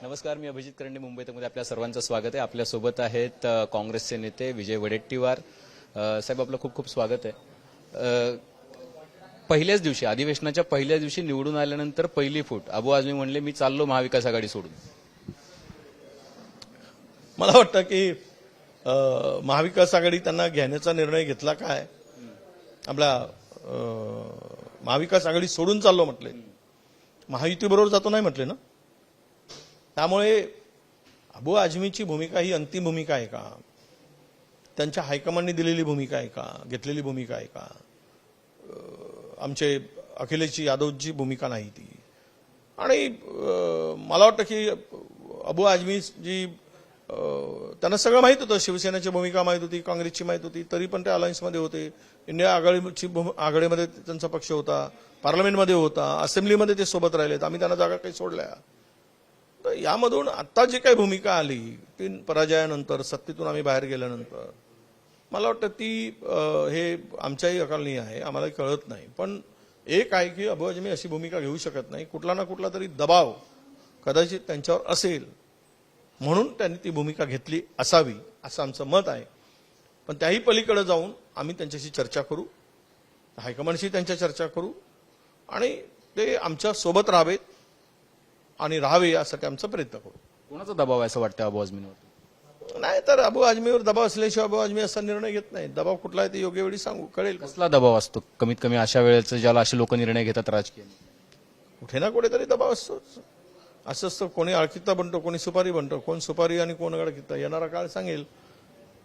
नमस्कार, मी अभिजित करंडे, मुंबई तकमध्ये आपल्या सर्वांचं स्वागत आहे. आपल्या सोबत आहेत काँग्रेसचे नेते विजय वडेट्टीवार. साहेब, आपलं खूप खूप स्वागत आहे. पहिल्याच दिवशी, अधिवेशनाच्या पहिल्याच दिवशी निवडून आल्यानंतर पहिली फूट अबू आझमी म्हणले, मी चाललो महाविकास आघाडी सोडून. मला वाटतं की महाविकास आघाडी त्यांना घेण्याचा निर्णय घेतला काय, आपला महाविकास आघाडी सोडून चाललो म्हटले, महायुतीबरोबर जातो नाही म्हटले ना. त्यामुळे अबू आझमीची भूमिका ही अंतिम भूमिका आहे का, त्यांच्या हायकमांडने दिलेली भूमिका आहे का, घेतलेली भूमिका आहे का, आमचे अखिलेश यादवची भूमिका नाही ती. आणि मला वाटतं की अबू आझमी जी त्यांना सगळं माहीत होतं, शिवसेनेची भूमिका माहीत होती, काँग्रेसची माहीत होती, तरी पण ते अलायन्समध्ये होते. इंडिया आघाडीमध्ये त्यांचा पक्ष होता, पार्लमेंटमध्ये होता, असेंब्लीमध्ये ते सोबत राहिलेत. आम्ही त्यांना जागा काही सोडल्या. तर यामधून आता जी काही भूमिका आली ती पराजयानंतर, सत्तेतून आम्ही बाहेर गेल्यानंतर, मला वाटतं ती हे आमच्याही अकालनी आहे, आम्हाला कळत नाही. पण एक आहे की अबू आझमी अशी भूमिका घेऊ शकत नाही. कुठला ना कुठला तरी दबाव कदाचित त्यांच्यावर असेल म्हणून त्यांनी ती भूमिका घेतली असावी असं आमचं मत आहे. पण त्याही पलीकडे जाऊन आम्ही त्यांच्याशी चर्चा करू, हायकमांडशी त्यांच्या चर्चा करू आणि ते आमच्या सोबत राहावेत आणि राहावे यासाठी आमचा प्रयत्न करू. कोणाचा दबाव आहे असं वाटतं अबू आझमीवर? नाही तर अबू आझमीवर दबाव असल्याशिवाय अबू आझमी असा निर्णय घेत नाही. दबाव कुठला आहे ते योग्य वेळी सांगू, कळेल. कसला दबाव असतो कमीत कमी अशा वेळेचं, ज्याला असे लोक निर्णय घेतात राजकीय? कुठे ना कुठेतरी दबाव असतोच. असं असतं, कोणी अळकित्ता बनतो, कोणी सुपारी बनतो. कोण सुपारी आणि कोण अळकित्ता येणारा काळ सांगेल.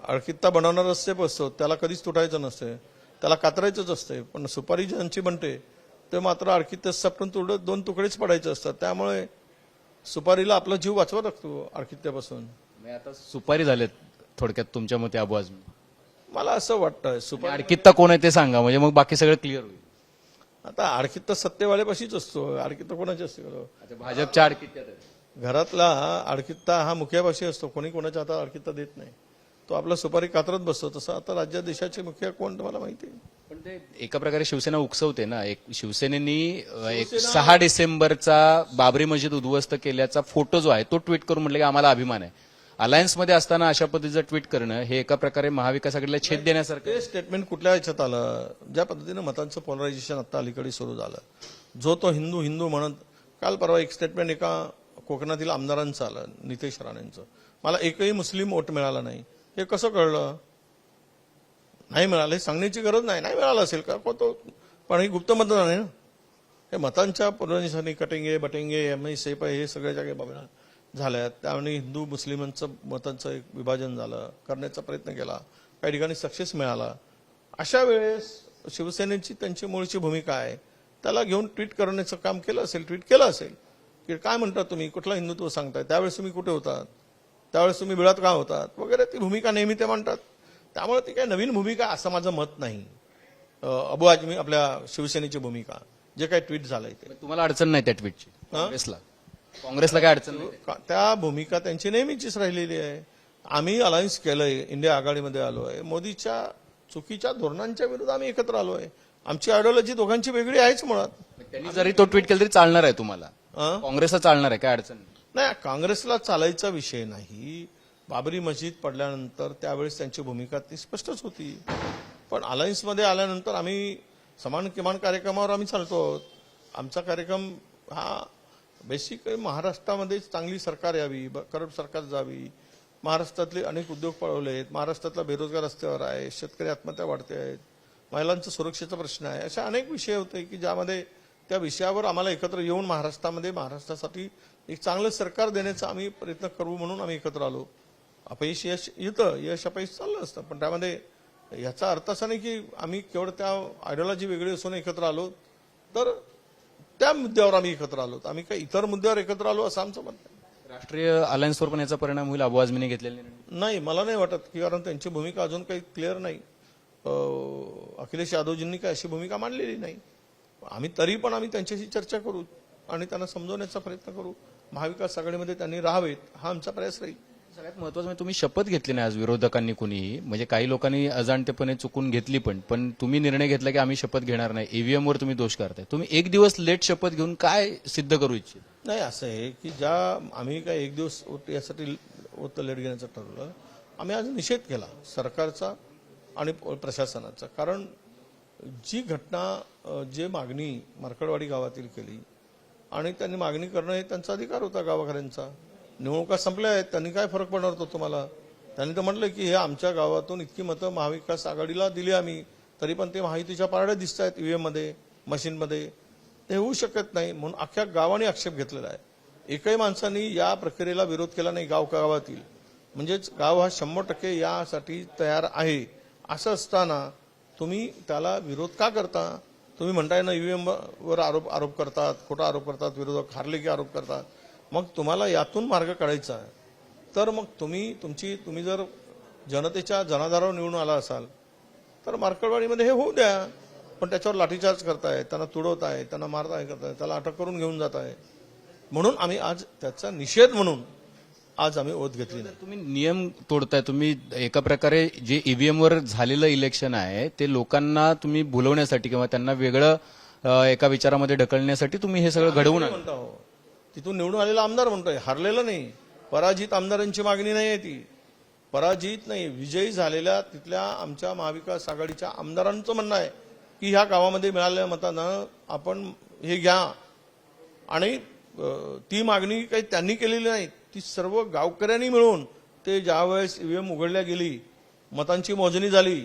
अळकित्ता बनवणारा स्टेप असतो, त्याला कधीच तुटायचं नसते, त्याला कातरायचंच असते. पण सुपारी ज्यांची बनते ते मात्र अळकित्ता सापडून तुडत दोन तुकडेच पडायचे असतात. त्यामुळे सुपारीला आपला जीव वाचवा लागतो अळकित्त्यापासून. आता सुपारी झालेत थोडक्यात तुमच्या मते अबू आझमी? मला असं वाटतं सुपारी अडकित्ता कोण आहे ते सांगा, म्हणजे मग बाकी सगळं क्लिअर होईल. आता अडकित्ता सत्तेवाल्यापाशीच असतो. अडकित्ता कोणाची असते? भाजपच्या अडकित्त्यात आहे. घरातला अडकित्ता हा मुखियापाशी असतो. कोणी कोणाच्या हातात अडकित्ता देत नाही, तो आपला सुपारी कातरत बसतो. तसं आता राज्य देशाचे मुखिया कोण तुम्हाला माहिती आहे? पण ते एका प्रकारे शिवसेना उकसवते ना. एक शिवसेनेनी 6 डिसेंबरचा बाबरी मस्जिद उद्ध्वस्त केल्याचा फोटो जो आहे तो ट्विट करून म्हटलं की आम्हाला अभिमान आहे. अलायन्समध्ये असताना अशा पद्धतीचं ट्विट करणं हे एका प्रकारे महाविकास आघाडीला छेद देण्यासारखं. ते स्टेटमेंट कुठल्या ह्याच्यात आलं? ज्या पद्धतीनं मतांचं पोलरायझेशन आता अलीकडे सुरू झालं, जो तो हिंदू हिंदू म्हणत, काल परवा एक स्टेटमेंट एका कोकणातील आमदारांचं आलं, नितेश राणेंचं. मला एकही मुस्लिम वोट मिळाला नाही. हे कसं कळलं? नाही मिळालं हे सांगण्याची गरज नाही. नाही मिळालं असेल का तो, पण हे गुप्त मतदान आहे ना. हे मतांच्या पोलरायझेशन कटेंगे बटेंगे एम सेप हे सगळ्या जागे बाबा झाल्या. त्यामुळे हिंदू मुस्लिमांचं मतांचं एक विभाजन झालं, करण्याचा प्रयत्न केला, काही ठिकाणी सक्सेस मिळाला. अशा वेळेस शिवसेनेची त्यांची मूळची भूमिका आहे, त्याला घेऊन ट्विट करण्याचं काम केलं असेल, ट्विट केलं असेल की काय म्हणतात तुम्ही, कुठला हिंदुत्व सांगताय, त्यावेळेस तुम्ही कुठे होतात, त्यावेळेस तुम्ही बिळात का होतात वगैरे. ती भूमिका नेहमी ते मांडतात. त्यामुळे ती काही नवीन भूमिका असं माझं मत नाही. अबू आझमी आपल्या शिवसेनेची भूमिका, जे काही ट्विट झालंय ते. तुम्हाला अडचण नाही त्या ट्विटची? काँग्रेसला काय अडचण नाही? त्या भूमिका त्यांची नेहमीचीच राहिलेली आहे. आम्ही अलायन्स केलंय, इंडिया आघाडीमध्ये आलोय, मोदीच्या चुकीच्या धोरणांच्या विरुद्ध आम्ही एकत्र आलोय. आमची आयडिओलॉजी दोघांची वेगळी आहेच मुळात. त्यांनी जरी तो ट्विट केला तरी चालणार आहे तुम्हाला? काँग्रेसला चालणार आहे, काय अडचण नाही. काँग्रेसला चालायचा विषय नाही. बाबरी मस्जिद पडल्यानंतर त्यावेळेस त्यांची भूमिका ती स्पष्टच होती. पण अलायन्समध्ये आल्यानंतर आम्ही समान किमान कार्यक्रमावर आम्ही चालतो. आमचा कार्यक्रम हा बेसिक महाराष्ट्रामध्ये चांगली सरकार यावी, करप्ट सरकार जावी, महाराष्ट्रातले अनेक उद्योग पळवले आहेत, महाराष्ट्रातला बेरोजगार रस्त्यावर आहे, शेतकरी आत्महत्या वाढते आहेत, महिलांचा सुरक्षेचा प्रश्न आहे, अशा अनेक विषय होते की ज्यामध्ये त्या विषयावर आम्हाला एकत्र येऊन महाराष्ट्रासाठी एक चांगलं सरकार देण्याचा आम्ही प्रयत्न करू म्हणून आम्ही एकत्र आलो. अपयश यश येतं, यश अपयश चाललं असतं, पण त्यामध्ये याचा अर्थ असा नाही की आम्ही केवळ त्या आयडिओलॉजी वेगळी असून एकत्र आलो, तर त्या मुद्द्यावर आम्ही एकत्र आलो. आम्ही काही इतर मुद्द्यावर एकत्र आलो असं आमचं मत नाही. राष्ट्रीय अलायन्सवर पण याचा परिणाम होईल अबू आझमीने घेतलेला नाही, मला नाही वाटत की, कारण त्यांची भूमिका अजून काही क्लिअर नाही. अखिलेश यादवजींनी काही अशी भूमिका मांडलेली नाही. तरी पण आम्ही त्यांच्याशी चर्चा करू आणि त्यांना समजवण्याचा प्रयत्न करू. महाविकास आघाडीमध्ये त्यांनी राहावेत हा आमचा प्रयास राहील. सगळ्यात महत्त्वाचं म्हणजे तुम्ही शपथ घेतली नाही आज विरोधकांनी कुणीही, म्हणजे काही लोकांनी अजाणतेपणे चुकून घेतली पण तुम्ही निर्णय घेतला की आम्ही शपथ घेणार नाही. ईव्हीएम वर तुम्ही दोष करताय. तुम्ही एक दिवस लेट शपथ घेऊन काय सिद्ध करू इच्छित? नाही, असं आहे की आम्ही काय एक दिवस यासाठी लेट घेण्याचं ठरवलं. आम्ही आज निषेध केला सरकारचा आणि प्रशासनाचा. कारण जी घटना जे मागणी मार्कडवाडी गावातील केली आणि त्यांनी मागणी करणं हे त्यांचा अधिकार होता गावाकऱ्यांचा. निवडणुका संपल्या आहेत, त्यांनी काय फरक पडणार होता तुम्हाला? त्यांनी तर म्हटलं की हे आमच्या गावातून इतकी मतं महाविकास आघाडीला दिली आम्ही, तरी पण ते महायुतीच्या पारड्या दिसत आहेत ईव्हीएम मध्ये, मशीनमध्ये. ते होऊ शकत नाही म्हणून अख्ख्या गावाने आक्षेप घेतलेला आहे. एकही माणसांनी या प्रक्रियेला विरोध केला नाही गावातील. म्हणजेच गाव हा 100% यासाठी तयार आहे. असं असताना तुम्ही त्याला विरोध का करता? तुम्ही म्हणताय ना ईव्हीएम वर आरोप करतात, खोटा आरोप करतात, विरोधक हारले की आरोप करतात. मग तुम्हाला यातून मार्ग काढायचा आहे तर मग तुम्ही जर जनतेच्या जनाधारावर निवडून आला असाल तर मार्कडवाडीमध्ये हे होऊ द्या. पण त्याच्यावर लाठीचार्ज करताय, त्यांना तुडवताय, त्यांना मारताय, करताय, त्याला अटक करून घेऊन जात आहे. म्हणून आम्ही आज त्याचा निषेध म्हणून आज आम्ही ओथ घेतली नाही. तुम्ही नियम तोडताय. तुम्ही एका प्रकारे जे ईव्हीएम वर झालेलं इलेक्शन आहे ते लोकांना तुम्ही भुलवण्यासाठी किंवा त्यांना वेगळं एका विचारामध्ये ढकलण्यासाठी तुम्ही हे सगळं घडवून आणता. म्हणतो तिथून निवडून आलेला आमदार म्हणतोय, हारलेलं नाही. पराजित आमदारांची मागणी नाही आहे ती. पराजित नाही, विजयी झालेल्या तिथल्या आमच्या महाविकास आघाडीच्या आमदारांचं म्हणणं आहे की ह्या गावामध्ये मिळालेल्या मतानं आपण हे घ्या. आणि ती मागणी काही त्यांनी केलेली नाही, ती सर्व गावकऱ्यांनी मिळून ते ज्यावेळेस ईव्हीएम उघडल्या गेली, मतांची मोजणी झाली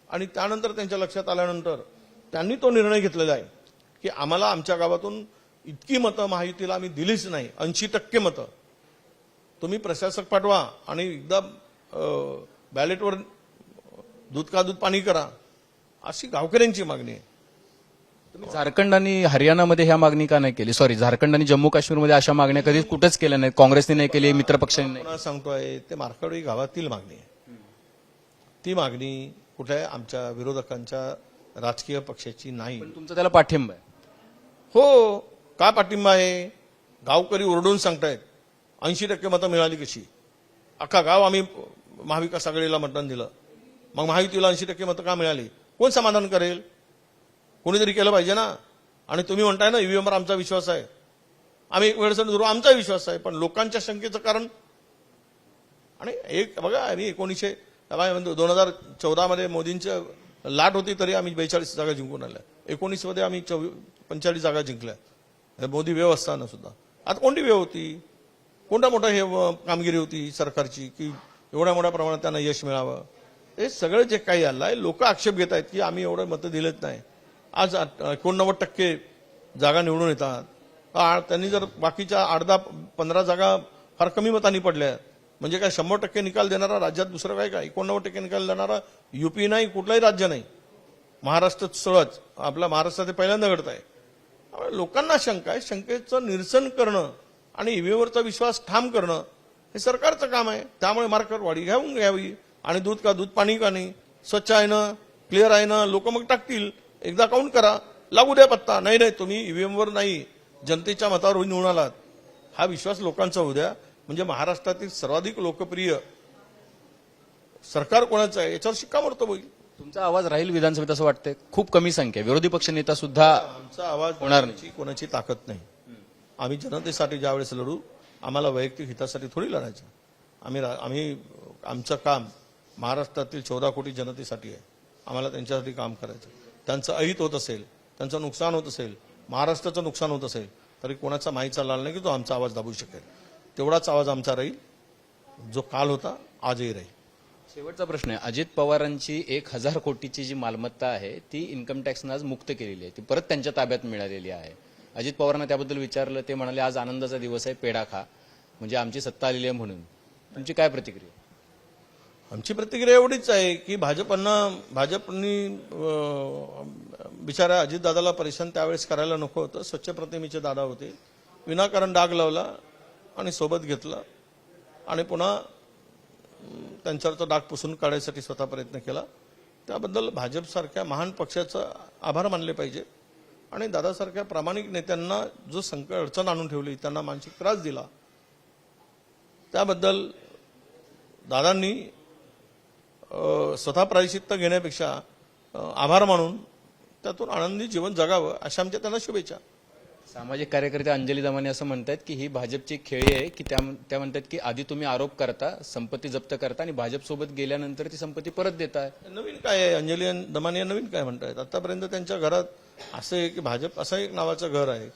आणि त्यानंतर त्यांच्या लक्षात आल्यानंतर त्यांनी तो निर्णय घेतलेला आहे की आम्हाला आमच्या गावातून इतकी मतं महायुतीला आम्ही दिलीच नाही. 80% मतं तुम्ही प्रशासक पाठवा आणि एकदा बॅलेटवर दूध का दूध पाणी करा, अशी गावकऱ्यांची मागणी आहे. झारखंड आणि हरियाणामध्ये ह्या मागणी का नाही केली? सॉरी, झारखंड आणि जम्मू काश्मीरमध्ये अशा मागण्या कधी कुठेच केल्या नाहीत. काँग्रेसने नाही केली, मित्रपक्षांनी नाही. पुन्हा सांगतोय, ते मार्कडवाडी गावातील मागणी आहे. ती मागणी कुठे आमच्या विरोधकांच्या राजकीय पक्षाची नाही. पण तुमचा त्याला पाठिंबा आहे? हो, का पाठिंबा आहे? गावकरी ओरडून सांगतायत 80% मतं मिळाली कशी? अख्खा गाव आम्ही महाविकास आघाडीला मतदान दिलं, मग महायुतीला 80% मतं का मिळाली? कोण समाधान करेल? कोणीतरी केलं पाहिजे ना. आणि तुम्ही म्हणताय ना ईव्हीएमवर आमचा विश्वास आहे, आम्ही एक वेळेस आमचा विश्वास आहे, पण लोकांच्या शंकेचं कारण. आणि एक बघा, आम्ही 2014 मध्ये मोदींच्या लाट होती तरी आम्ही 42 जागा जिंकून आल्या. 19 मध्ये आम्ही 45 जागा जिंकल्या, मोदी वेव असताना सुद्धा. आता कोणती वेव होती? कोणता मोठा हे कामगिरी होती सरकारची की एवढ्या मोठ्या प्रमाणात त्यांना यश मिळावं? हे सगळं जे काही आलंय, लोक आक्षेप घेत आहेत की आम्ही एवढं मतं दिलेत नाही. आज 89% जागा निवडून येतात. त्यांनी जर बाकीच्या 8-10-15 जागा फार कमी मतांनी पडल्या, म्हणजे काय 100% निकाल देणारा राज्यात दुसरं काय? 89% निकाल देणारा युपी नाही, कुठलंही राज्य नाही. महाराष्ट्र सगळंच आपल्या महाराष्ट्रात पहिल्यांदा घडत आहे. लोकांना शंका आहे, शंकेचं निरसन करणं आणि ईव्हीएमवरचा विश्वास ठाम करणं हे सरकारचं काम आहे. त्यामुळे मार्कडवाडी घेऊन घ्यावी आणि दूध का दूध पाणी का नाही, स्वच्छ आहे ना, क्लिअर आहे ना, लोक मग टाकतील. एकदा काउंट करा, लागू द्या पत्ता. नाही तुम्ही ईव्हीएमवर नाही, जनतेच्या मतावर निवडून आलात, हा विश्वास लोकांचा होऊ द्या. म्हणजे महाराष्ट्रातील सर्वाधिक लोकप्रिय सरकार कोणाचं आहे याच्यावर शिक्कामोर्तब होईल. तुमचा आवाज राहील विधानसभेत असं वाटतंय? खूप कमी संख्या, विरोधी पक्ष नेता सुद्धा आमचा आवाज होणार नाही. कोणाची ताकद नाही. आम्ही जनतेसाठी ज्यावेळेस लढू, आम्हाला वैयक्तिक हितासाठी थोडी लढायचं. आम्ही आमचं काम महाराष्ट्रातील 14 कोटी जनतेसाठी आहे. आम्हाला त्यांच्यासाठी काम करायचं. त्यांचं अहित होत असेल, त्यांचं नुकसान होत असेल, महाराष्ट्राचं नुकसान होत असेल, तरी कोणाचा माहीचा लाल नाही की तो आमचा आवाज दाबू शकेल. तेवढाच आवाज आमचा राहील, जो काल होता आजही राहील. शेवटचा प्रश्न आहे, अजित पवारांची 1000 कोटीची जी मालमत्ता आहे ती इन्कम टॅक्सनं आज मुक्त केलेली आहे, ती परत त्यांच्या ताब्यात मिळालेली आहे. अजित पवारांना त्याबद्दल विचारलं, ते म्हणाले आज आनंदाचा दिवस आहे, पेढा खा, म्हणजे आमची सत्ता आलेली आहे म्हणून. तुमची काय प्रतिक्रिया? आमची प्रतिक्रिया एवढीच आहे की भाजपनी बिचारा अजितदादाला परेशान त्यावेळेस करायला नको होतं. स्वच्छ प्रतिमेचे दादा होते, विनाकारण डाग लावला आणि सोबत घेतला आणि पुन्हा त्यांच्यावर तो डाग पुसून काढायसाठी स्वतः प्रयत्न केला. त्याबद्दल भाजपसारख्या महान पक्षाचं आभार मानले पाहिजे. आणि दादासारख्या प्रामाणिक नेत्यांना जो संकट अडचण आणून ठेवली, त्यांना मानसिक त्रास दिला, त्याबद्दल दादांनी स्वतः प्रायश्चित्त घेण्यापेक्षा आभार मानून त्यातून आनंदी जीवन जगावं अशा आमच्या त्यांना शुभेच्छा. सामाजिक कार्यकर्ते अंजली दमाने असं म्हणतात की ही भाजपची खेळी आहे की त्या म्हणतात की आधी तुम्ही आरोप करता, संपत्ती जप्त करता आणि भाजपसोबत गेल्यानंतर ती संपत्ती परत देताय. नवीन काय आहे? अंजली दमाने नवीन काय म्हणतायत? आतापर्यंत त्यांच्या घरात असं आहे की भाजप असं एक नावाचं घर आहे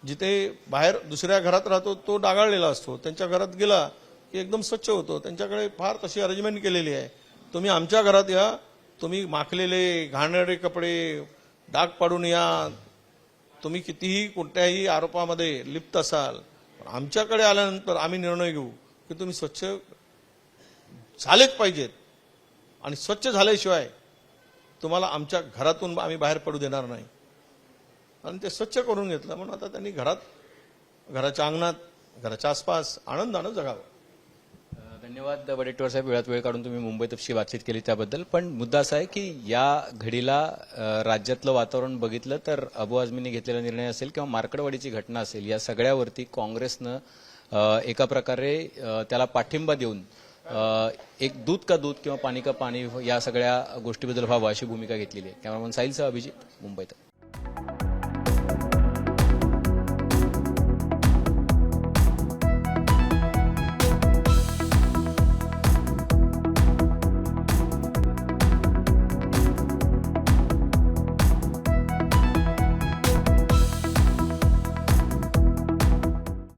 जिथे बाहेर दुसऱ्या घरात राहतो तो डागाळलेला असतो, त्यांच्या घरात गेला की एकदम स्वच्छ होतो. त्यांच्याकडे फार तशी अरेंजमेंट केलेली आहे. तुम्ही आमच्या घरात या, तुम्ही माखलेले घाणेरडे कपडे डाग पाडून या, तुम्ही कितीही कोणत्याही आरोपामध्ये लिप्त असाल, आमच्याकडे आल्यानंतर आम्ही निर्णय घेऊ की तुम्ही स्वच्छ झालेच पाहिजेत आणि स्वच्छ झाल्याशिवाय तुम्हाला आमच्या घरातून आम्ही बाहेर पडू देणार नाही. आणि ते स्वच्छ करून घेतलं म्हणून आता त्यांनी घराच्या अंगणात, घराच्या आसपास आनंदानं जगावं. धन्यवाद वडेट्टीवार साहेब, वेळात वेळ काढून तुम्ही मुंबई तपशी बातचीत केली त्याबद्दल. पण मुद्दा असा आहे की या घडीला राज्यातलं वातावरण बघितलं तर अबू आझमींनी घेतलेला निर्णय असेल किंवा मार्कडवाडीची घटना असेल, या सगळ्यावरती काँग्रेसनं एका प्रकारे त्याला पाठिंबा देऊन एक दूध का दूध किंवा पाणी का पाणी या सगळ्या गोष्टीबद्दल व्हावं अशी भूमिका घेतलेली आहे. कॅमेरामन साहिलसह अभिजित, मुंबईत.